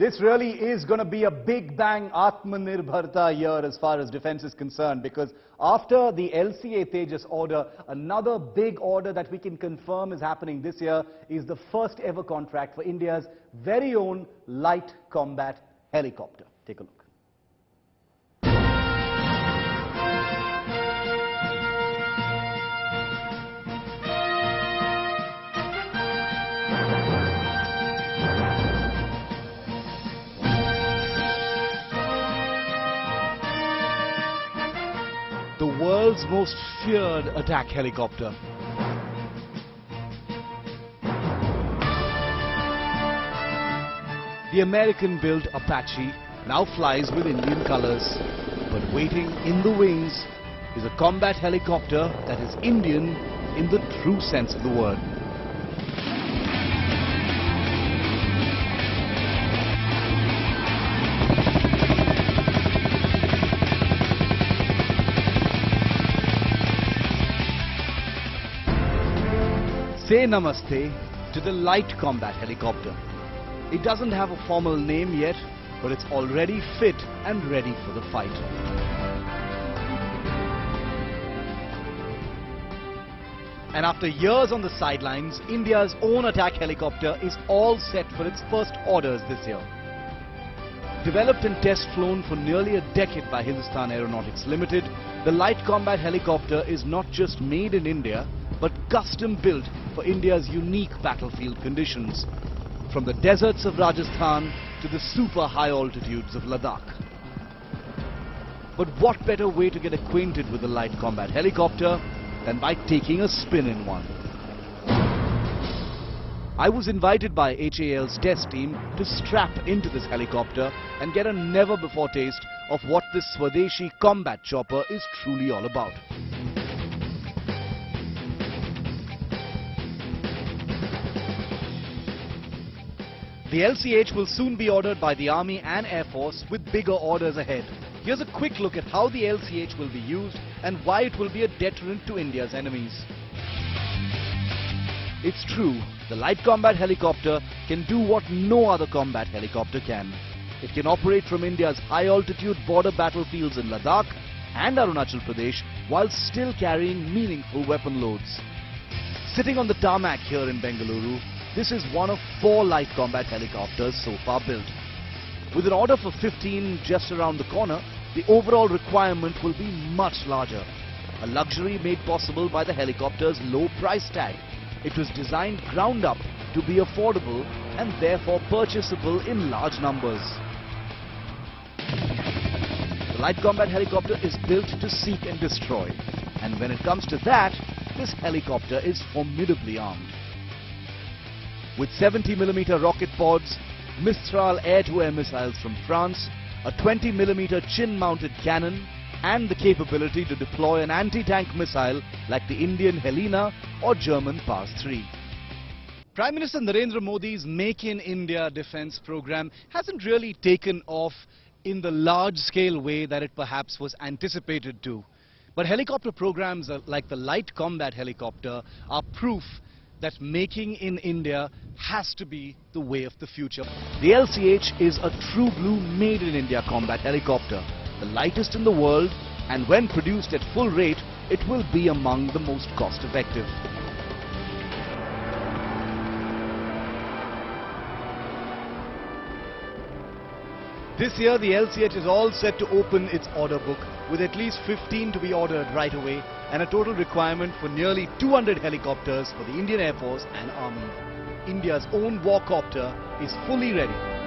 This really is going to be a big bang Atmanirbharta year as far as defense is concerned, because after the LCA Tejas order, another big order that we can confirm is happening this year is the first ever contract for India's very own light combat helicopter. Take a look. The world's most feared attack helicopter. The American-built Apache now flies with Indian colors, but waiting in the wings is a combat helicopter that is Indian in the true sense of the word. Say namaste to the light combat helicopter. It doesn't have a formal name yet, but it's already fit and ready for the fight. And after years on the sidelines, India's own attack helicopter is all set for its first orders this year. Developed and test flown for nearly a decade by Hindustan Aeronautics Limited, the light combat helicopter is not just made in India, but custom built for India's unique battlefield conditions, from the deserts of Rajasthan to the super high altitudes of Ladakh. But what better way to get acquainted with a light combat helicopter than by taking a spin in one? I was invited by HAL's test team to strap into this helicopter and get a never-before taste of what this Swadeshi combat chopper is truly all about. The LCH will soon be ordered by the Army and Air Force, with bigger orders ahead. Here's a quick look at how the LCH will be used and why it will be a deterrent to India's enemies. It's true, the light combat helicopter can do what no other combat helicopter can. It can operate from India's high-altitude border battlefields in Ladakh and Arunachal Pradesh while still carrying meaningful weapon loads. Sitting on the tarmac here in Bengaluru, this is one of 4 light combat helicopters so far built. With an order for 15 just around the corner, the overall requirement will be much larger. A luxury made possible by the helicopter's low price tag. It was designed ground up to be affordable and therefore purchasable in large numbers. The light combat helicopter is built to seek and destroy. And when it comes to that, this helicopter is formidably armed. With 70mm rocket pods, Mistral air-to-air missiles from France, a 20mm chin-mounted cannon, and the capability to deploy an anti-tank missile like the Indian Helena or German PAS-3. Prime Minister Narendra Modi's Make in India defense program hasn't really taken off in the large-scale way that it perhaps was anticipated to. But helicopter programs like the light combat helicopter are proof that making in India has to be the way of the future. The LCH is a true blue made in India combat helicopter, the lightest in the world, and when produced at full rate, it will be among the most cost effective. This year, the LCH is all set to open its order book, with at least 15 to be ordered right away, and a total requirement for nearly 200 helicopters for the Indian Air Force and Army. India's own Warcopter is fully ready.